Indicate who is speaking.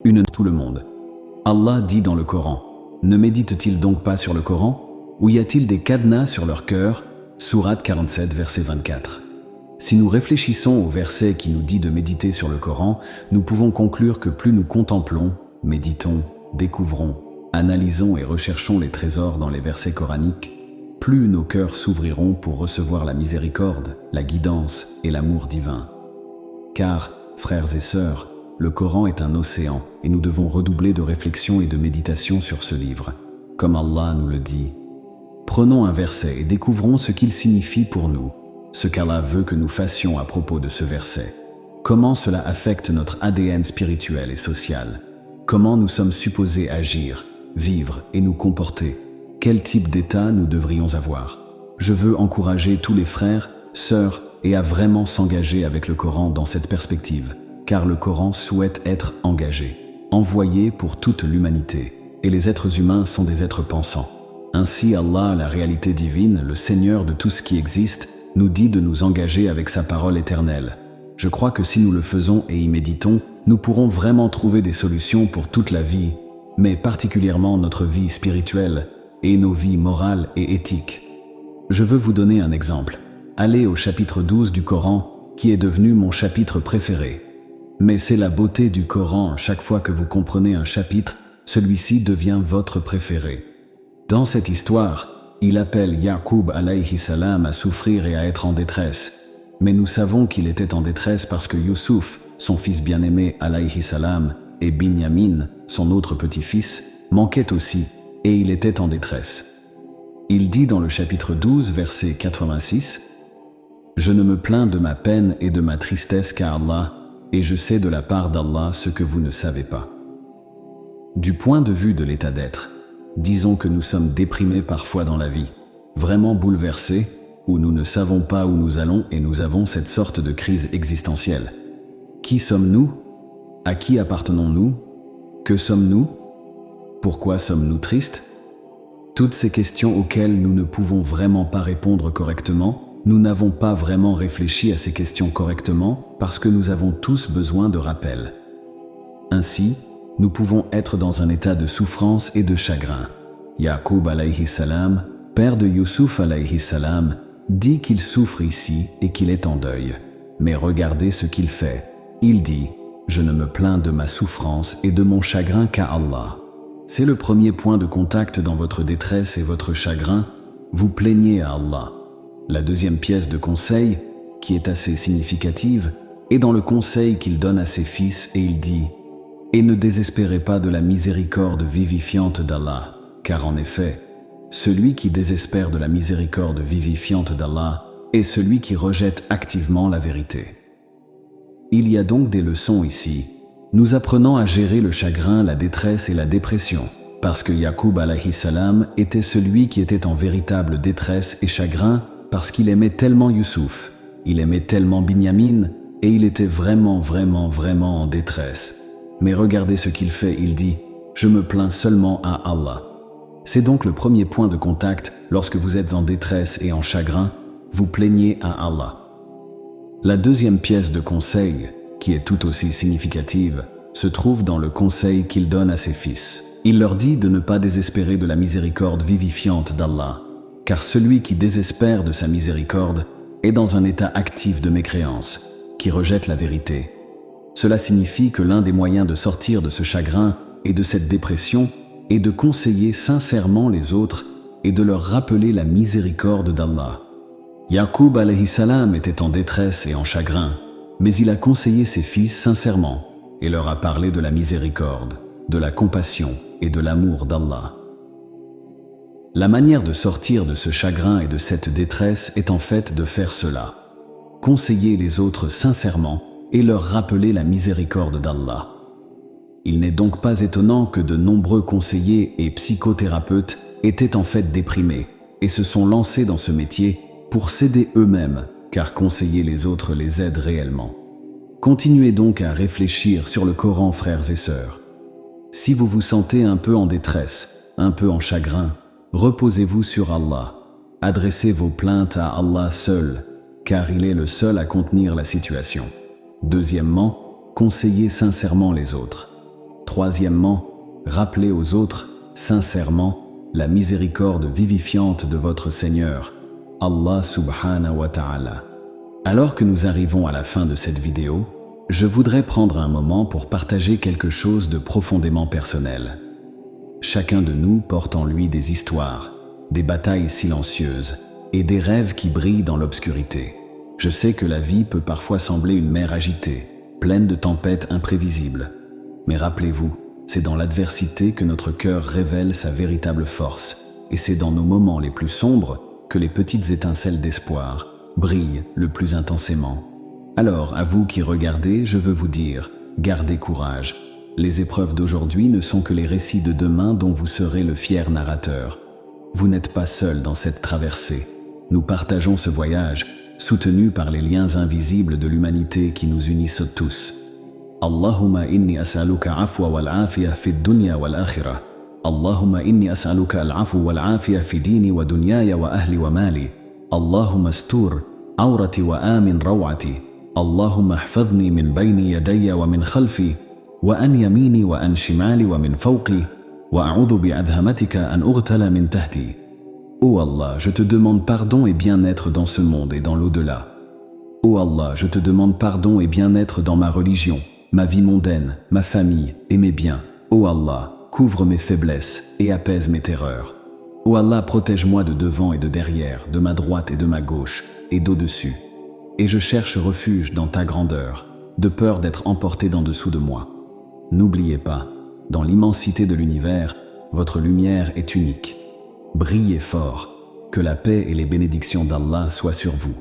Speaker 1: une tout le monde. Allah dit dans le Coran, ne méditent-ils donc pas sur le Coran? Ou y a-t-il des cadenas sur leur cœur? Sourate 47, verset 24. Si nous réfléchissons au verset qui nous dit de méditer sur le Coran, nous pouvons conclure que plus nous contemplons, méditons, découvrons, analysons et recherchons les trésors dans les versets coraniques, plus nos cœurs s'ouvriront pour recevoir la miséricorde, la guidance et l'amour divin. Car, frères et sœurs, le Coran est un océan et nous devons redoubler de réflexion et de méditation sur ce livre. Comme Allah nous le dit, prenons un verset et découvrons ce qu'il signifie pour nous, ce qu'Allah veut que nous fassions à propos de ce verset. Comment cela affecte notre ADN spirituel et social? Comment nous sommes supposés agir, vivre et nous comporter? Quel type d'état nous devrions avoir? Je veux encourager tous les frères, sœurs et à vraiment s'engager avec le Coran dans cette perspective, car le Coran souhaite être engagé, envoyé pour toute l'humanité, et les êtres humains sont des êtres pensants. Ainsi Allah, la réalité divine, le Seigneur de tout ce qui existe, nous dit de nous engager avec sa parole éternelle. Je crois que si nous le faisons et y méditons, nous pourrons vraiment trouver des solutions pour toute la vie, mais particulièrement notre vie spirituelle et nos vies morales et éthiques. Je veux vous donner un exemple. Allez au chapitre 12 du Coran, qui est devenu mon chapitre préféré. Mais c'est la beauté du Coran, chaque fois que vous comprenez un chapitre, celui-ci devient votre préféré. Dans cette histoire, il appelle Yaqub alayhi salam à souffrir et à être en détresse. Mais nous savons qu'il était en détresse parce que Youssouf, son fils bien-aimé alayhi salam, et Binyamin, son autre petit-fils, manquaient aussi, et il était en détresse. Il dit dans le chapitre 12, verset 86, « Je ne me plains de ma peine et de ma tristesse qu'à Allah, et je sais de la part d'Allah ce que vous ne savez pas. » Du point de vue de l'état d'être, disons que nous sommes déprimés parfois dans la vie, vraiment bouleversés, où nous ne savons pas où nous allons et nous avons cette sorte de crise existentielle. Qui sommes-nous? À qui appartenons-nous? Que sommes-nous? Pourquoi sommes-nous tristes? Toutes ces questions auxquelles nous ne pouvons vraiment pas répondre correctement, nous n'avons pas vraiment réfléchi à ces questions correctement parce que nous avons tous besoin de rappel. Ainsi, nous pouvons être dans un état de souffrance et de chagrin. Yaqub alayhi salam, père de Youssouf alayhi salam, dit qu'il souffre ici et qu'il est en deuil. Mais regardez ce qu'il fait. Il dit « Je ne me plains de ma souffrance et de mon chagrin qu'à Allah ». C'est le premier point de contact dans votre détresse et votre chagrin, vous plaignez à Allah. La deuxième pièce de conseil, qui est assez significative, est dans le conseil qu'il donne à ses fils et il dit « Et ne désespérez pas de la miséricorde vivifiante d'Allah, car en effet, celui qui désespère de la miséricorde vivifiante d'Allah est celui qui rejette activement la vérité. » Il y a donc des leçons ici. Nous apprenons à gérer le chagrin, la détresse et la dépression, parce que Yaqub alayhi salam était celui qui était en véritable détresse et chagrin parce qu'il aimait tellement Youssouf, il aimait tellement Binyamin et il était vraiment en détresse. Mais regardez ce qu'il fait, il dit « Je me plains seulement à Allah ». C'est donc le premier point de contact lorsque vous êtes en détresse et en chagrin, vous plaignez à Allah. La deuxième pièce de conseil, qui est tout aussi significative, se trouve dans le conseil qu'il donne à ses fils. Il leur dit de ne pas désespérer de la miséricorde vivifiante d'Allah, car celui qui désespère de sa miséricorde est dans un état actif de mécréance, qui rejette la vérité. Cela signifie que l'un des moyens de sortir de ce chagrin et de cette dépression est de conseiller sincèrement les autres et de leur rappeler la miséricorde d'Allah. Yaqub alayhi salam était en détresse et en chagrin, mais il a conseillé ses fils sincèrement et leur a parlé de la miséricorde, de la compassion et de l'amour d'Allah. La manière de sortir de ce chagrin et de cette détresse est en fait de faire cela. Conseiller les autres sincèrement et leur rappeler la miséricorde d'Allah. Il n'est donc pas étonnant que de nombreux conseillers et psychothérapeutes étaient en fait déprimés et se sont lancés dans ce métier pour s'aider eux-mêmes, car conseiller les autres les aide réellement. Continuez donc à réfléchir sur le Coran, frères et sœurs. Si vous vous sentez un peu en détresse, un peu en chagrin, reposez-vous sur Allah. Adressez vos plaintes à Allah seul, car il est le seul à contenir la situation. Deuxièmement, conseillez sincèrement les autres. Troisièmement, rappelez aux autres, sincèrement, la miséricorde vivifiante de votre Seigneur, Allah subhanahu wa ta'ala. Alors que nous arrivons à la fin de cette vidéo, je voudrais prendre un moment pour partager quelque chose de profondément personnel. Chacun de nous porte en lui des histoires, des batailles silencieuses et des rêves qui brillent dans l'obscurité. Je sais que la vie peut parfois sembler une mer agitée, pleine de tempêtes imprévisibles. Mais rappelez-vous, c'est dans l'adversité que notre cœur révèle sa véritable force, et c'est dans nos moments les plus sombres que les petites étincelles d'espoir brillent le plus intensément. Alors, à vous qui regardez, je veux vous dire, gardez courage. Les épreuves d'aujourd'hui ne sont que les récits de demain dont vous serez le fier narrateur. Vous n'êtes pas seul dans cette traversée. Nous partageons ce voyage, soutenu par les liens invisibles de l'humanité qui nous unissent tous. Allahumma inni as'aluka afwa wal afiya fi dunya wal akhirah. Allahumma inni as'aluka al-afwa wal afiya fi dini wa dunyaya wa ahli wa mali. Allahumma astur awrati wa amin rawati. Allahumma ihfadhni min bayni yadayya wa min khalfi wa an yamini wa an shimali wa min fawqi wa a'udhu bi'adhamatika an ughtala min tahti. Ô Allah, je te demande pardon et bien-être dans ce monde et dans l'au-delà. Ô Allah, je te demande pardon et bien-être dans ma religion, ma vie mondaine, ma famille et mes biens. Ô Allah, couvre mes faiblesses et apaise mes terreurs. Ô Allah, protège-moi de devant et de derrière, de ma droite et de ma gauche, et d'au-dessus. Et je cherche refuge dans ta grandeur, de peur d'être emporté d'en dessous de moi. N'oubliez pas, dans l'immensité de l'univers, votre lumière est unique. Brillez fort, que la paix et les bénédictions d'Allah soient sur vous.